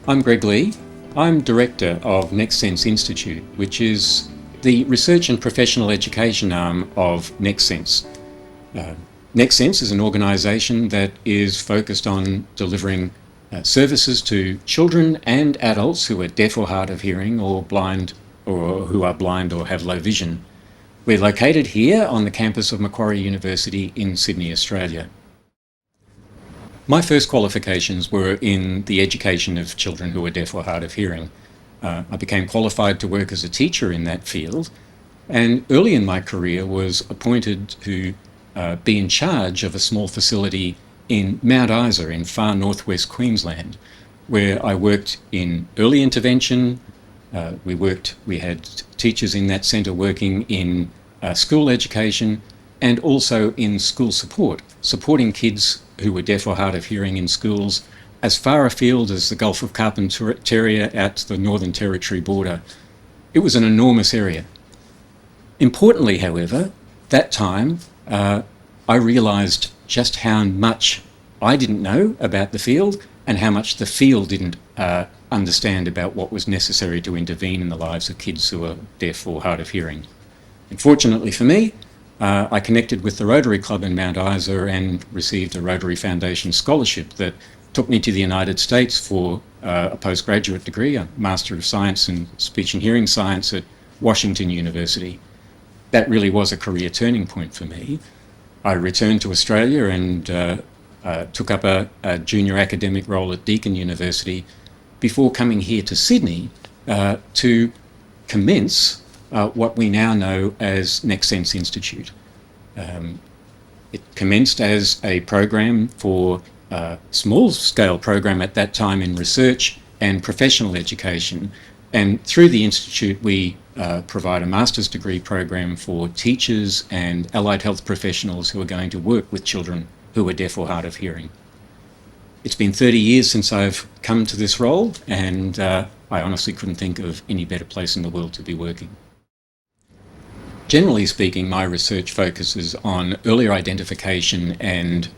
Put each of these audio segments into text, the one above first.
I'm Greg Leigh. I'm Director of NextSense Institute, which is the research and professional education arm of NextSense. NextSense is an organisation that is focused on delivering services to children and adults who are deaf or hard of hearing or blind, or who are blind or have low vision. We're located here on the campus of Macquarie University in Sydney, Australia. My first qualifications were in the education of children who are deaf or hard of hearing. I became qualified to work as a teacher in that field, and early in my career was appointed to be in charge of a small facility in Mount Isa in far northwest Queensland, where I worked in early intervention. We had teachers in that centre working in school education and also in school support, supporting kids who were deaf or hard of hearing in schools as far afield as the Gulf of Carpentaria out to the Northern Territory border. It was an enormous area. Importantly, however, that time I realised just how much I didn't know about the field and how much the field didn't understand about what was necessary to intervene in the lives of kids who are deaf or hard of hearing. And fortunately for me, I connected with the Rotary Club in Mount Isa and received a Rotary Foundation scholarship that took me to the United States for a postgraduate degree, a Master of Science in Speech and Hearing Science at Washington University. That really was a career turning point for me. I returned to Australia and took up a junior academic role at Deakin University before coming here to Sydney to commence what we now know as NextSense Institute. It commenced as a program for a small-scale program at that time in research and professional education, and through the Institute we provide a master's degree program for teachers and allied health professionals who are going to work with children who are deaf or hard of hearing. It's been 30 years since I've come to this role, and I honestly couldn't think of any better place in the world to be working. Generally speaking, my research focuses on earlier identification and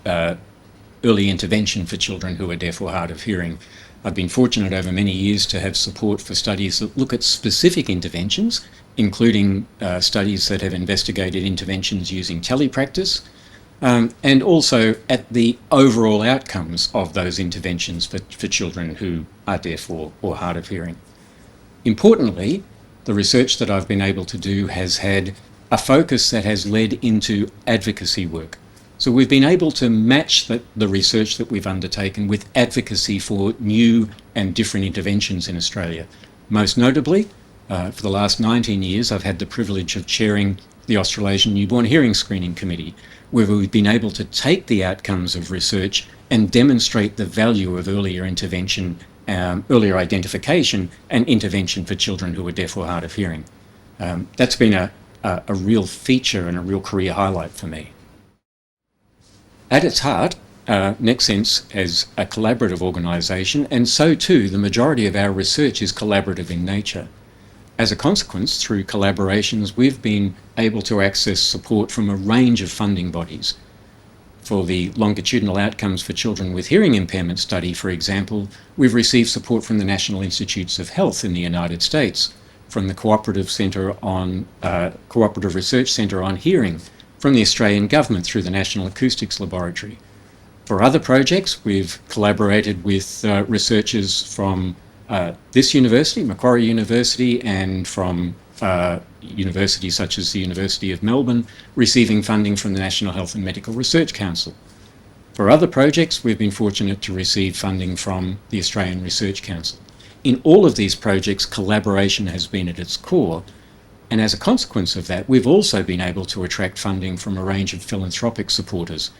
early intervention for children who are deaf or hard of hearing. I've been fortunate over many years to have support for studies that look at specific interventions, including studies that have investigated interventions using telepractice, and also at the overall outcomes of those interventions for children who are deaf or hard of hearing. Importantly, the research that I've been able to do has had a focus that has led into advocacy work. So we've been able to match the research that we've undertaken with advocacy for new and different interventions in Australia. Most notably, for the last 19 years, I've had the privilege of chairing the Australasian Newborn Hearing Screening Committee, where we've been able to take the outcomes of research and demonstrate the value of earlier intervention, earlier identification and intervention for children who are deaf or hard of hearing. That's been a real feature and a real career highlight for me. At its heart, NextSense is a collaborative organisation, and so too the majority of our research is collaborative in nature. As a consequence, through collaborations, we've been able to access support from a range of funding bodies. For the longitudinal outcomes for children with hearing impairment study, for example, we've received support from the National Institutes of Health in the United States, from the Cooperative Research Centre on Hearing, from the Australian Government through the National Acoustics Laboratory. For other projects, we've collaborated with researchers from this university, Macquarie University, and from universities such as the University of Melbourne, receiving funding from the National Health and Medical Research Council. For other projects, we've been fortunate to receive funding from the Australian Research Council. In all of these projects, collaboration has been at its core, and as a consequence of that, we've also been able to attract funding from a range of philanthropic supporters,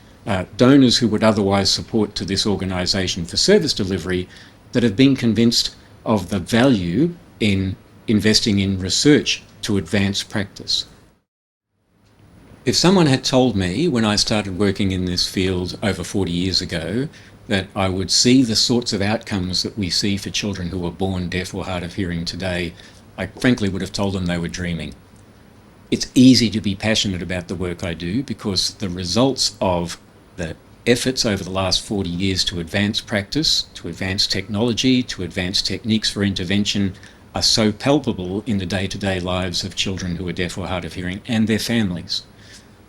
donors who would otherwise support to this organisation for service delivery that have been convinced of the value in investing in research to advance practice. If someone had told me when I started working in this field over 40 years ago that I would see the sorts of outcomes that we see for children who are born deaf or hard of hearing today, I frankly would have told them they were dreaming. It's easy to be passionate about the work I do because the results of the efforts over the last 40 years to advance practice, to advance technology, to advance techniques for intervention are so palpable in the day-to-day lives of children who are deaf or hard of hearing and their families.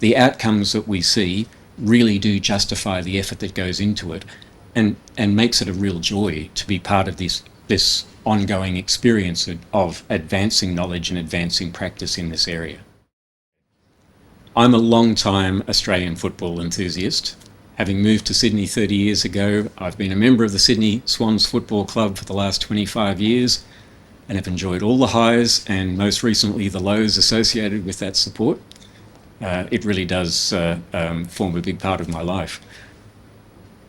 The outcomes that we see really do justify the effort that goes into it, and makes it a real joy to be part of this ongoing experience of advancing knowledge and advancing practice in this area. I'm a long-time Australian football enthusiast. Having moved to Sydney 30 years ago, I've been a member of the Sydney Swans Football Club for the last 25 years and have enjoyed all the highs and most recently the lows associated with that support. It really does form a big part of my life.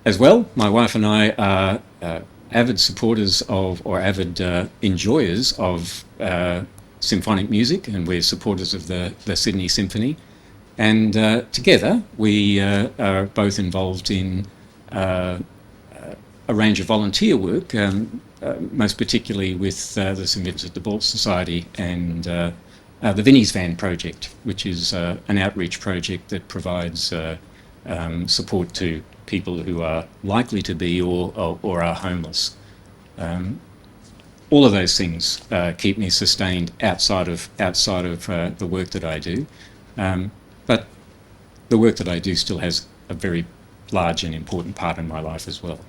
As well, my wife and I are avid supporters of, or avid enjoyers of symphonic music, and we're supporters of the Sydney Symphony. And together we are both involved in a range of volunteer work, most particularly with the St Vincent de Paul Society and the Vinnie's Van project, which is an outreach project that provides support to people who are likely to be or are homeless. All of those things keep me sustained outside of the work that I do, but the work that I do still has a very large and important part in my life as well.